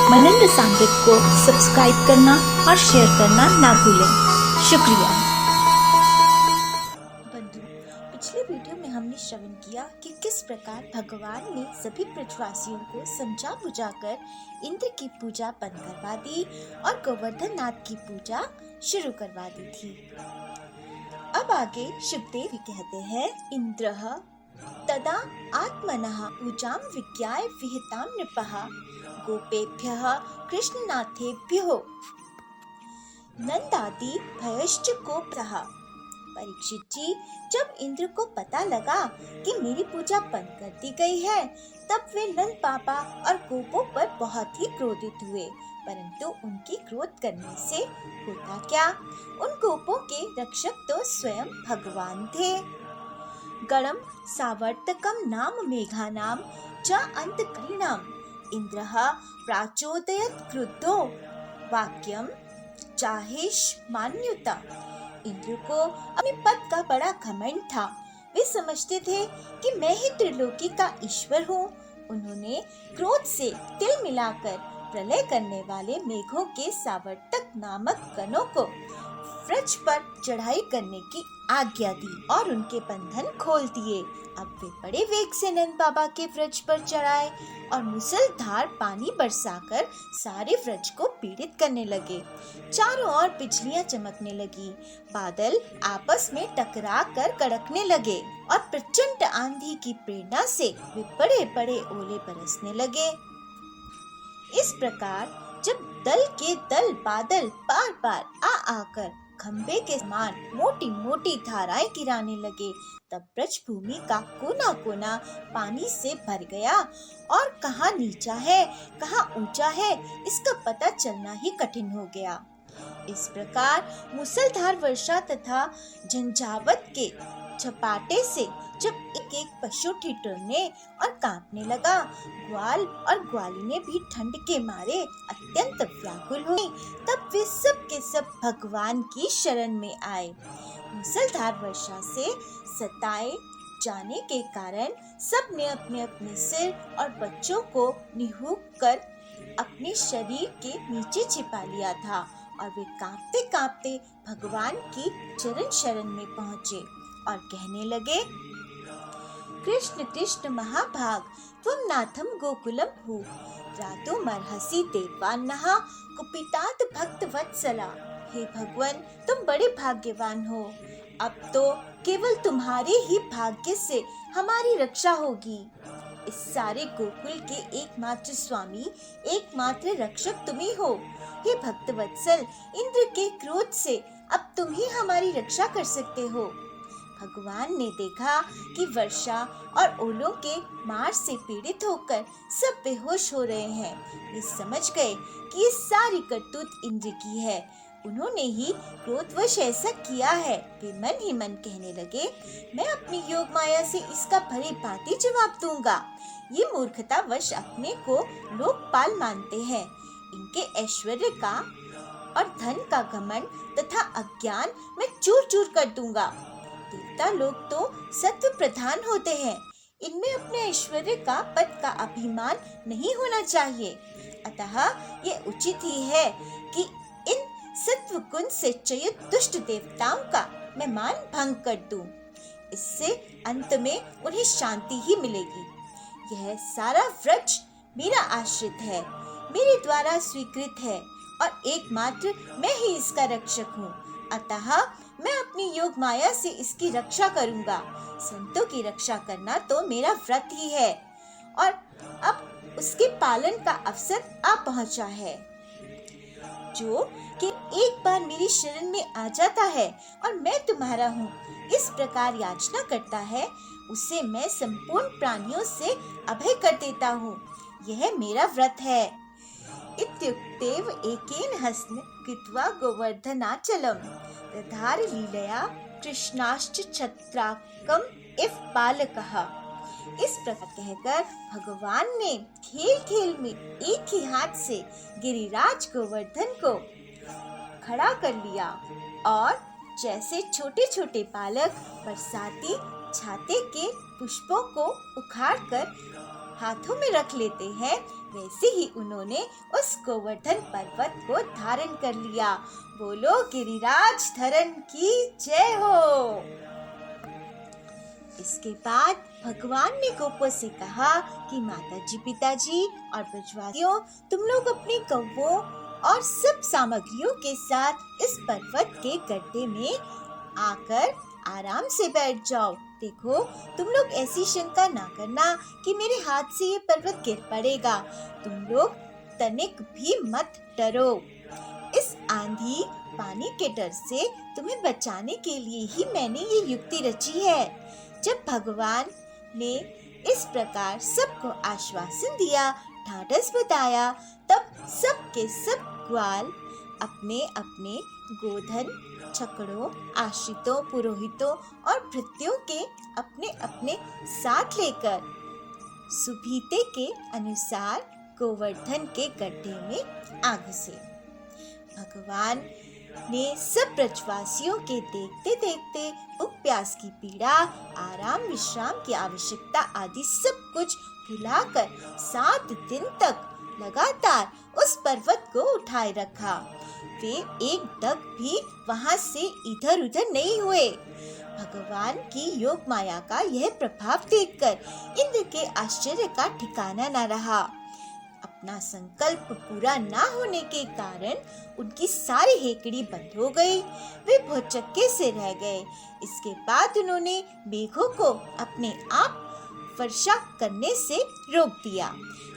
मनन रसामृत को सब्सक्राइब करना और शेयर करना ना भूलें। शुक्रिया। बंधु, पिछले वीडियो में हमने श्रवण किया कि किस प्रकार भगवान ने सभी ब्रजवासियों को समझा बुझाकर इंद्र की पूजा बंद करवा दी और गोवर्धन नाथ की पूजा शुरू करवा दी थी। अब आगे शुभदेव कहते हैं, इंद्रः तदा आत्मनः पूजां विज्ञाय विहितां नृपः गोपेभ्यः कृष्णनाथेभ्यो नंदादि भयश्च कोपः। परीक्षित जी, जब इंद्र को पता लगा कि मेरी पूजा बंद कर दी गई है, तब वे नंद बाबा और गोपों पर बहुत ही क्रोधित हुए। परंतु उनकी क्रोध करने से होता क्या? उन गोपों के रक्षक तो स्वयं भगवान थे। गणम सावर्तकम नाम मेघानां च अंतकरिणाम इंद्रः प्राचोदयत क्रुद्धो वाक्यम चाहेश मान्युता। इंद्र को अपने पद का बड़ा घमंड था। वे समझते थे कि मैं ही त्रिलोकी का ईश्वर हूँ। उन्होंने क्रोध से तिल मिलाकर प्रलय करने वाले मेघों के सावर्तक नामक गणों को व्रज पर चढ़ाई करने की आज्ञा दी और उनके बंधन खोल दिए। अब वे बड़े वेग से नंद बाबा के व्रज पर चढ़ाए और मुसलधार पानी बरसाकर सारे व्रज को पीड़ित करने लगे। चारों ओर बिजलियां चमकने लगी, बादल आपस में टकरा कर कड़कने लगे और प्रचंड आंधी की प्रेरणा से वे बड़े बड़े ओले बरसने लगे। इस प्रकार जब दल के दल बादल बार बार आ आकर खंबे के समान मोटी मोटी धाराएं गिराने लगे, तब ब्रजभूमि का कोना कोना पानी से भर गया और कहाँ नीचा है कहाँ ऊंचा है इसका पता चलना ही कठिन हो गया। इस प्रकार मूसलधार वर्षा तथा झंझावत के झपाटे से जब एक एक पशु ठिठुरने और कांपने लगा, ग्वाल और ग्वालिनें भी ठंड के मारे अत्यंत व्याकुल हुई। तब वे सब के सब भगवान की शरण में आए। मूसलधार वर्षा से सताए जाने के कारण सब ने अपने अपने सिर और बच्चों को निहुक कर अपने शरीर के नीचे छिपा लिया था और वे कांपते कांपते भगवान की चरण शरण में पहुँचे और कहने लगे, कृष्ण कृष्ण महाभाग त्वं नाथम गोकुलम हु रातो मरहसी देवान्नः कुपितात भक्त वत्सला। हे भगवान, तुम बड़े भाग्यवान हो। अब तो केवल तुम्हारे ही भाग्य से हमारी रक्षा होगी। इस सारे गोकुल के एकमात्र स्वामी एकमात्र रक्षक तुम ही हो। हे भक्त वत्सल, इंद्र के क्रोध से अब तुम ही हमारी रक्षा कर सकते हो। भगवान ने देखा कि वर्षा और ओलों के मार से पीड़ित होकर सब बेहोश हो रहे हैं। वे समझ गए कि ये सारी करतूत इंद्र की है। उन्होंने ही क्रोधवश ऐसा किया है। वे मन ही मन कहने लगे, मैं अपनी योग माया से इसका भली भांति जवाब दूंगा। ये मूर्खतावश अपने को लोकपाल मानते हैं। इनके ऐश्वर्य का और धन का घमंड तथा अज्ञान मैं चूर चूर कर दूंगा। देवता लोग तो सत्व प्रधान होते हैं, इनमें अपने ऐश्वर्य का पद का अभिमान नहीं होना चाहिए। अतः ये उचित ही है कि इन सत्व गुण से चयुत दुष्ट देवताओं का मैं मान भंग कर दूं। इससे अंत में उन्हें शांति ही मिलेगी। यह सारा व्रज मेरा आश्रित है, मेरे द्वारा स्वीकृत है और एकमात्र मैं ही इसका रक्षक हूँ। अतः मैं अपनी योग माया से इसकी रक्षा करूंगा। संतों की रक्षा करना तो मेरा व्रत ही है और अब उसके पालन का अवसर आ पहुंचा है। जो कि एक बार मेरी शरण में आ जाता है और मैं तुम्हारा हूँ इस प्रकार याचना करता है, उसे मैं संपूर्ण प्राणियों से अभय कर देता हूँ। यह मेरा व्रत है। इत्युक्तेव एकेन हस्तेन कृत्वा गोवर्धनाचलम दधार लीलया कृष्णाश्च छत्राकम इव बालकः। इस प्रकार कहकर भगवान ने खेल खेल में एक ही हाथ से गिरिराज गोवर्धन को खड़ा कर लिया और जैसे छोटे छोटे बालक बरसाती छाते के पुष्पों को उखाड़कर हाथों में रख लेते हैं, वैसे ही उन्होंने उस गोवर्धन पर्वत को धारण कर लिया। बोलो गिरिराज धरण की जय हो। इसके बाद भगवान ने गोपों से कहा कि माताजी, पिताजी और ब्रजवासियों, तुम लोग अपने कौवों और सब सामग्रियों के साथ इस पर्वत के गड्ढे में आकर आराम से बैठ जाओ। देखो, तुम लोग ऐसी शंका ना करना कि मेरे हाथ से ये पर्वत गिर पड़ेगा। तुम लोग तनिक भी मत डरो। इस आंधी पानी के डर से तुम्हें बचाने के लिए ही मैंने ये युक्ति रची है। जब भगवान ने इस प्रकार सबको आश्वासन दिया, ढाढ़स बताया, तब सब के सब ग्वाल अपने अपने गोधन, छकड़ों, आश्रितों, पुरोहितों और भृत्यों के अपने अपने साथ लेकर सुभीते के अनुसार गोवर्धन के गड्ढे में आ घुसे। भगवान ने सब ब्रजवासियों के देखते देखते भूख प्यास की पीड़ा, आराम विश्राम की आवश्यकता आदि सब कुछ भुलाकर 7 दिन तक लगातार उस पर्वत को उठाए रखा। वे एक डग भी वहां से इधर उधर नहीं हुए। भगवान की योग माया का यह प्रभाव देखकर इंद्र के आश्चर्य का ठिकाना न रहा। अपना संकल्प पूरा ना होने के कारण उनकी सारी हेकड़ी बंद हो गई। वे भौचक्के से रह गए। इसके बाद उन्होंने मेघों को अपने आप वर्षा करने से रोक दिया।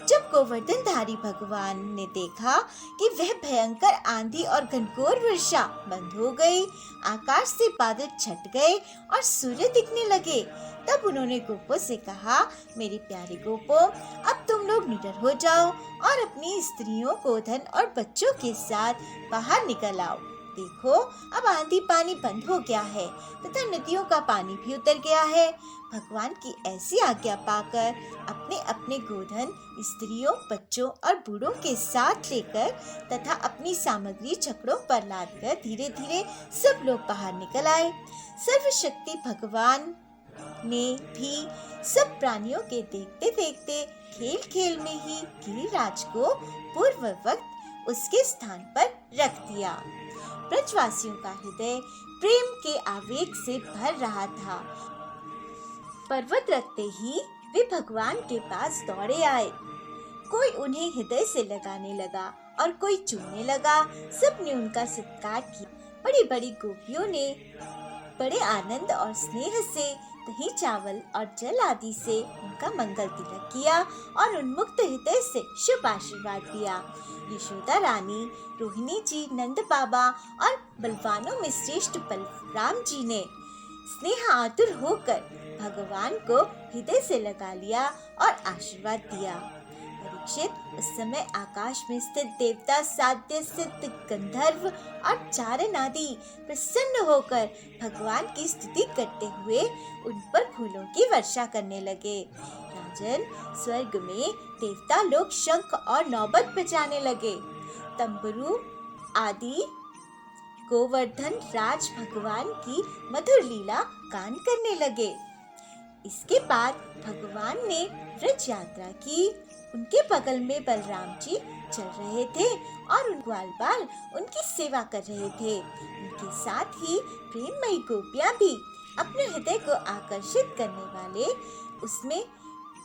जब गोवर्धनधारी भगवान ने देखा कि वह भयंकर आंधी और घनघोर वर्षा बंद हो गई, आकाश से बादल छट गए और सूर्य दिखने लगे, तब उन्होंने गोपों से कहा, मेरे प्यारे गोपों, अब तुम लोग निडर हो जाओ और अपनी स्त्रियों, गोधन और बच्चों के साथ बाहर निकल आओ। देखो, अब आंधी पानी बंद हो गया है तथा नदियों का पानी भी उतर गया है। भगवान की ऐसी आज्ञा पाकर अपने अपने गोधन, स्त्रियों, बच्चों और बूढ़ों के साथ लेकर तथा अपनी सामग्री छकड़ों पर लादकर धीरे धीरे सब लोग बाहर निकल आए। सर्वशक्ति भगवान ने भी सब प्राणियों के देखते देखते खेल खेल में ही गिरिराज को पूर्ववत उसके स्थान पर रख दिया। ब्रजवासियों का हृदय प्रेम के आवेग से भर रहा था। पर्वत रखते ही वे भगवान के पास दौड़े आए। कोई उन्हें हृदय से लगाने लगा और कोई चूमने लगा। सबने उनका सत्कार किया। बड़ी बड़ी गोपियों ने बड़े आनंद और स्नेह से दही, चावल और जल आदि से उनका मंगल तिलक किया और उन्मुक्त हृदय से शुभ आशीर्वाद दिया। यशोदा रानी, रोहिणी जी, नंद बाबा और बलवानों में श्रेष्ठ बलराम जी ने स्नेह आतुर होकर भगवान को हृदय से लगा लिया और आशीर्वाद दिया। परीक्षित, उस समय आकाश में स्थित देवता, साध्य सिद्ध, गंधर्व और चारण आदि प्रसन्न होकर भगवान की स्तुति करते हुए उन पर फूलों की वर्षा करने लगे। राजन, स्वर्ग में देवता लोग शंख और नौबत बजाने लगे। तंबुरु आदि गोवर्धन राज भगवान की मधुर लीला गान करने लगे। इसके बाद भगवान ने व्रज यात्रा की। उनके बगल में बलराम जी चल रहे थे और उन ग्वाल बाल उनकी सेवा कर रहे थे। उनके साथ ही प्रेममयी गोपियां भी अपने हृदय को आकर्षित करने वाले, उसमें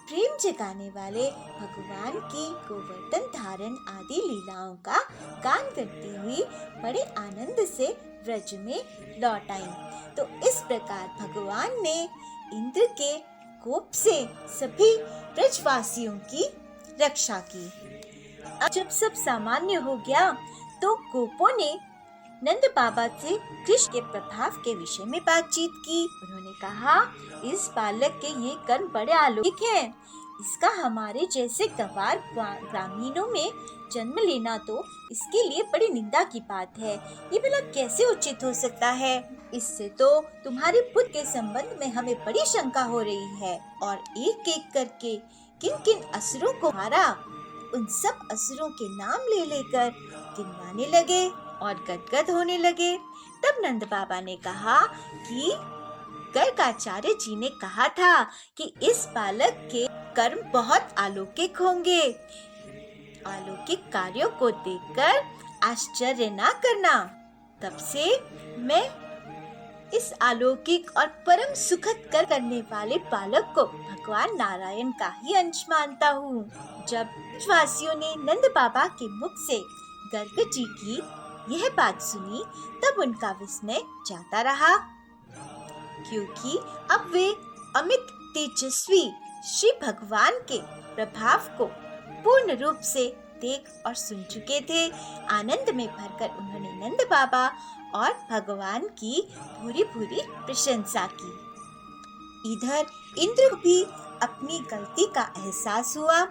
प्रेम जगाने वाले भगवान की गोवर्धन धारण आदि लीलाओं का गान करती हुई बड़े आनंद से व्रज में लौट आई। तो इस प्रकार भगवान ने इंद्र के कोप से सभी ब्रजवासियों की रक्षा की। अब जब सब सामान्य हो गया तो गोपों ने नंद बाबा से कृष्ण के प्रभाव के विषय में बातचीत की। उन्होंने कहा, इस बालक के ये कर्म बड़े अलौकिक हैं। इसका हमारे जैसे गंवार ग्रामीणों में जन्म लेना तो इसके लिए बड़ी निंदा की बात है। ये भला कैसे उचित हो सकता है? इससे तो तुम्हारे पुत्र के संबंध में हमें बड़ी शंका हो रही है। और एक एक करके किन किन असुरों को मारा, उन सब असुरों के नाम ले लेकर गिनवाने लगे और गदगद होने लगे। तब नंद बाबा ने कहा कि गर्गाचार्य जी ने कहा था कि इस बालक के कर्म बहुत अलौकिक होंगे। अलौकिक कार्यों को देखकर आश्चर्य ना करना। तब से मैं इस अलौकिक और परम सुखद कर्म करने वाले बालक को भगवान नारायण का ही अंश मानता हूँ। जब वासियों ने नंद बाबा के मुख से गर्ग जी की यह बात सुनी, तब उनका विस्मय जाता रहा, क्योंकि अब वे अमित तेजस्वी श्री भगवान के प्रभाव को पूर्ण रूप से देख और सुन चुके थे। आनंद में भरकर उन्होंने नंद बाबा और भगवान की पूरी पूरी प्रशंसा की। इधर इंद्र को भी अपनी गलती का एहसास हुआ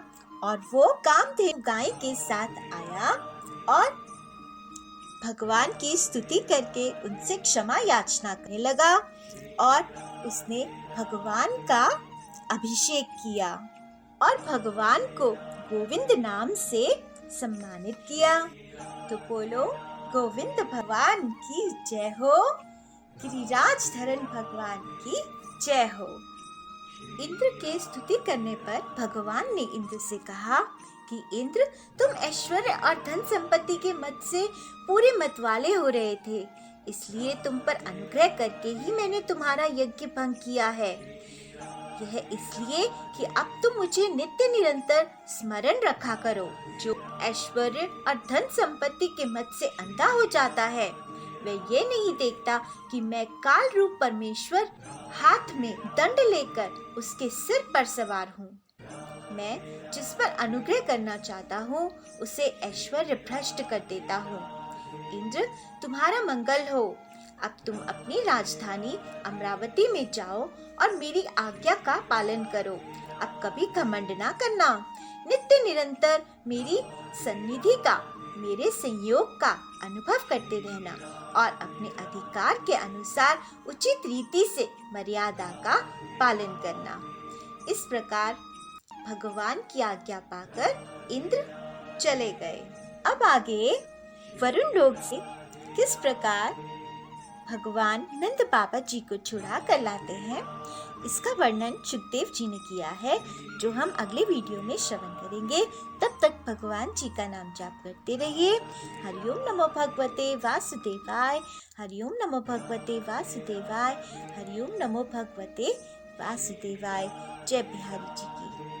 और वो कामधेनु गाय के साथ आया और भगवान की स्तुति करके उनसे क्षमा याचना करने लगा और उसने भगवान का अभिषेक किया और भगवान को गोविंद नाम से सम्मानित किया। तो बोलो गोविंद भगवान की जय हो, गिरिराज धरन भगवान की जय हो। इंद्र के स्तुति करने पर भगवान ने इंद्र से कहा कि इंद्र, तुम ऐश्वर्य और धन संपत्ति के मद से पूरे मतवाले हो रहे थे, इसलिए तुम पर अनुग्रह करके ही मैंने तुम्हारा यज्ञ भंग किया है। यह इसलिए कि अब तुम मुझे नित्य निरंतर स्मरण रखा करो। जो ऐश्वर्य और धन संपत्ति के मद से अंधा हो जाता है, वह ये नहीं देखता कि मैं काल रूप परमेश्वर हाथ में दंड लेकर उसके सिर पर सवार हूँ। मैं जिस पर अनुग्रह करना चाहता हूँ, उसे ऐश्वर्य भ्रष्ट कर देता हूँ। इंद्र, तुम्हारा मंगल हो। अब तुम अपनी राजधानी अमरावती में जाओ और मेरी आज्ञा का पालन करो। अब कभी घमंड ना करना। नित्य निरंतर मेरी सन्निधि का, मेरे संयोग का अनुभव करते रहना और अपने अधिकार के अनुसार उचित रीति से मर्यादा का पालन करना। इस प्रकार भगवान की आज्ञा पाकर इंद्र चले गए। अब आगे वरुण लोक से किस प्रकार भगवान नंद बाबा जी को छुड़ा कर लाते हैं, इसका वर्णन सुखदेव जी ने किया है, जो हम अगले वीडियो में श्रवण करेंगे। तब तक भगवान जी का नाम जाप करते रहिए। हरिओम नमो भगवते वासुदेवाय, हरिओम नमो भगवते वासुदेवाय, हरिओम नमो भगवते वासुदेवाय। जय बिहारी जी की।